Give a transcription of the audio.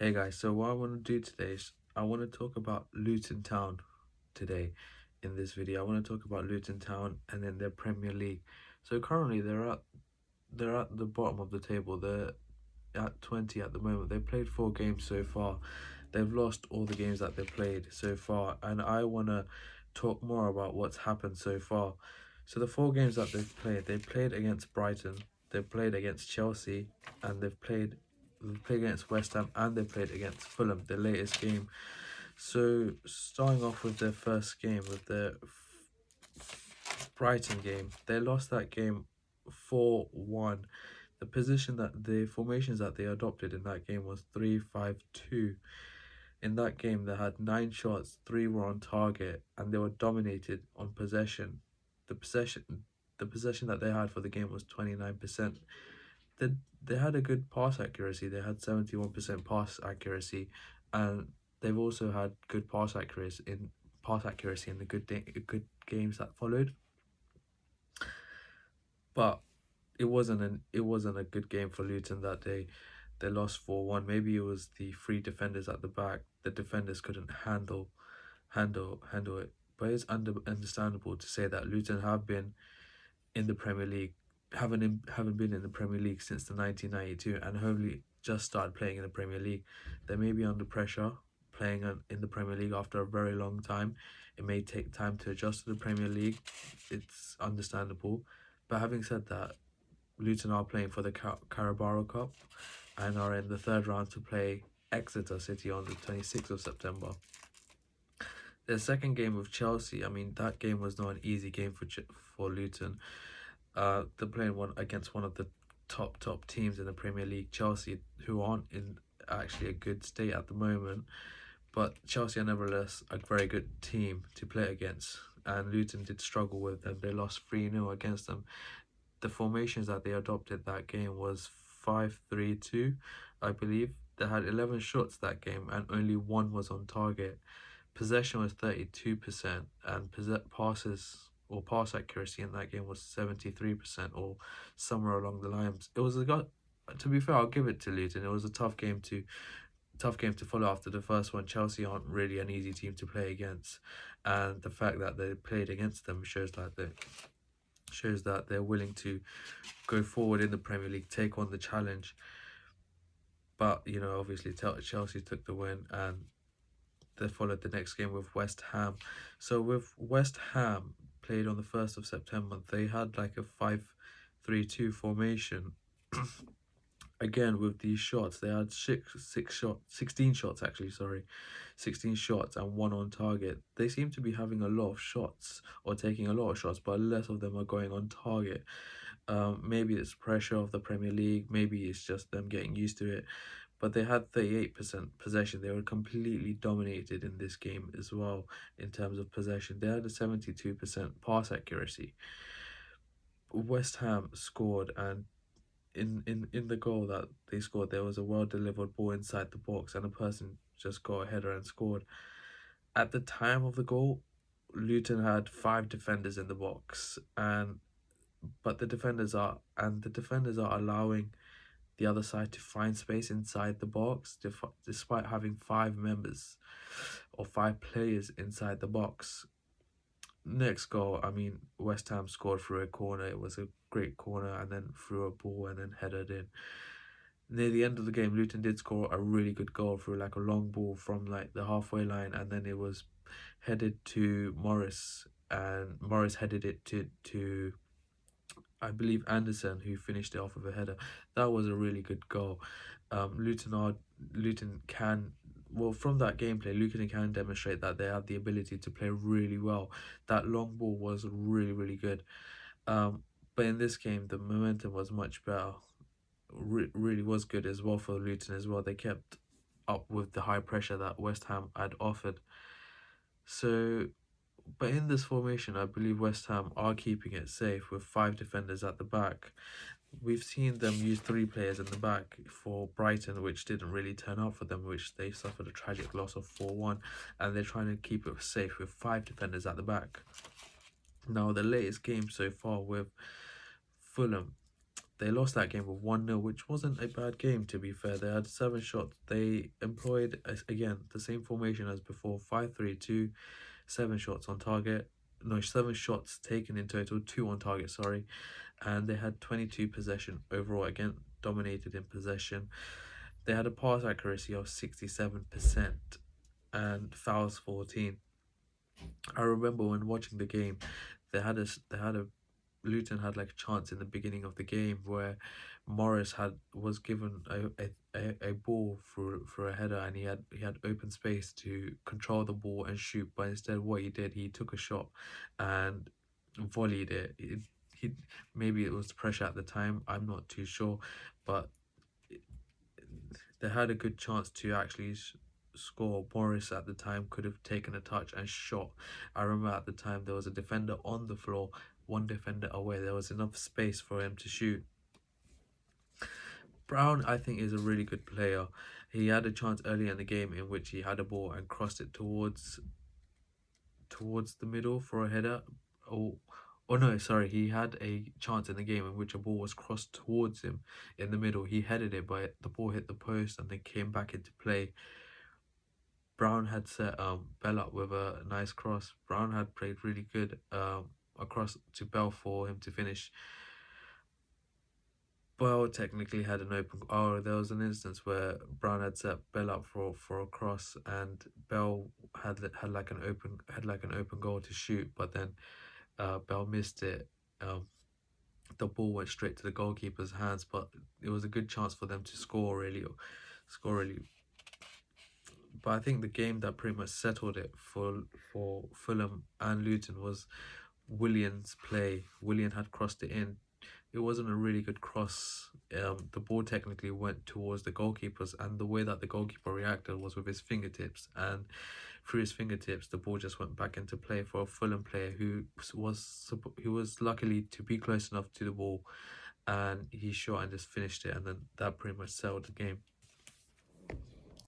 Hey guys, so what I want to do today is I want to talk about Luton Town today in this video. I want to talk about Luton Town and then their Premier League. So currently they're at the bottom of the table. They're at 20 at the moment. They've played 4 games so far. They've lost all the games that they've played so far, and I want to talk more about what's happened so far. So the 4 games that they've played against Brighton, they've played against Chelsea, and they've played against West Ham, and they've played against Fulham, the latest game. So starting off with their first game, with the Brighton game, they lost that game 4-1. The formations that they adopted in that game was 3-5-2. In that game, they had 9 shots, 3 were on target, and they were dominated on possession. The possession, the possession that they had for the game was 29%. They they had a good pass accuracy. They had 71% pass accuracy, and they've also had good pass accuracy in the good games that followed. But it wasn't a good game for Luton that day. They lost 4-1. Maybe it was the three defenders at the back. The defenders couldn't handle it. But it's understandable to say that Luton have been in the Premier League, haven't been in the Premier League since the 1992, and only just started playing in the Premier League. They may be under pressure playing in the Premier League after a very long time. It may take time to adjust to the Premier League. It's understandable. But having said that, Luton are playing for the Carabao Cup and are in the third round to play Exeter City on the 26th of September. Their second game with Chelsea, I mean, that game was not an easy game for Luton. They're playing against one of the top teams in the Premier League, Chelsea, who aren't in actually a good state at the moment. But Chelsea are nevertheless a very good team to play against, and Luton did struggle with them. They lost 3-0 against them. The formations that they adopted that game was 5-3-2, I believe. They had 11 shots that game and only 1 was on target. Possession was 32%, and pass accuracy in that game was 73%, or somewhere along the lines. To be fair, I'll give it to Luton. It was a tough game to follow after the first one. Chelsea aren't really an easy team to play against, and the fact that they played against them shows that they're willing to go forward in the Premier League, take on the challenge. But obviously Chelsea took the win, and they followed the next game with West Ham. So with West Ham played on the 1st of September, they had like a 5-3-2 formation. Again, with these shots, they had 16 shots actually, 16 shots and 1 on target. They seem to be having a lot of shots or taking a lot of shots, but less of them are going on target. Maybe it's pressure of the Premier League, maybe it's just them getting used to it. But they had 38% possession. They were completely dominated in this game as well in terms of possession. They had a 72% pass accuracy. West Ham scored, and in the goal that they scored, there was a well delivered ball inside the box, and a person just got a header and scored. At the time of the goal, Luton had 5 defenders in the box, but the defenders are allowing the other side to find space inside the box, despite having 5 members or 5 players inside the box. Next goal, I mean, West Ham scored through a corner. It was a great corner, and then threw a ball and then headed in. Near the end of the game, Luton did score a really good goal through like a long ball from like the halfway line, and then it was headed to Morris, and Morris headed it to I believe Anderson, who finished it off with a header. That was a really good goal. Luton can, well, from that gameplay, Luton can demonstrate that they have the ability to play really well. That long ball was really good. But in this game, the momentum was much better. Really was good as well for Luton as well. They kept up with the high pressure that West Ham had offered. So, but in this formation, I believe West Ham are keeping it safe with 5 defenders at the back. We've seen them use 3 players in the back for Brighton, which didn't really turn out for them, which they suffered a tragic loss of 4-1, and they're trying to keep it safe with 5 defenders at the back. Now, the latest game so far with Fulham, they lost that game with 1-0, which wasn't a bad game, to be fair. They had 7 shots. They employed, again, the same formation as before, 5-3-2, 7 shots on target. No, 7 shots taken in total, 2 on target, sorry. And they had 22 possession overall, again, dominated in possession. They had a pass accuracy of 67% and fouls 14. I remember when watching the game, they had a Luton had like a chance in the beginning of the game where Morris was given a ball for a header, and he had open space to control the ball and shoot, but instead what he did, he took a shot and volleyed it. He maybe it was pressure at the time, I'm not too sure, but they had a good chance to actually score. Morris at the time could have taken a touch and shot. I remember at the time there was a defender on the floor, one defender away. There was enough space for him to shoot. Brown, I think, is a really good player. He had a chance early in the game in which he had a ball and crossed it towards the middle for a header. Oh no, sorry, he had a chance in the game in which a ball was crossed towards him in the middle. He headed it, but the ball hit the post and then came back into play. Brown had set Bell up with a nice cross. Brown had played really good across to Bell for him to finish. Bell technically had an open. Oh, there was an instance where Brown had set Bell up for a cross, and Bell had like an open goal to shoot, but then Bell missed it. The ball went straight to the goalkeeper's hands, but it was a good chance for them to score really. But I think the game that pretty much settled it for Fulham and Luton was Willian's play. Willian had crossed it in. It wasn't a really good cross. The ball technically went towards the goalkeepers, and the way that the goalkeeper reacted was with his fingertips, and through his fingertips, the ball just went back into play for a Fulham player who was luckily to be close enough to the ball, and he shot and just finished it, and then that pretty much settled the game.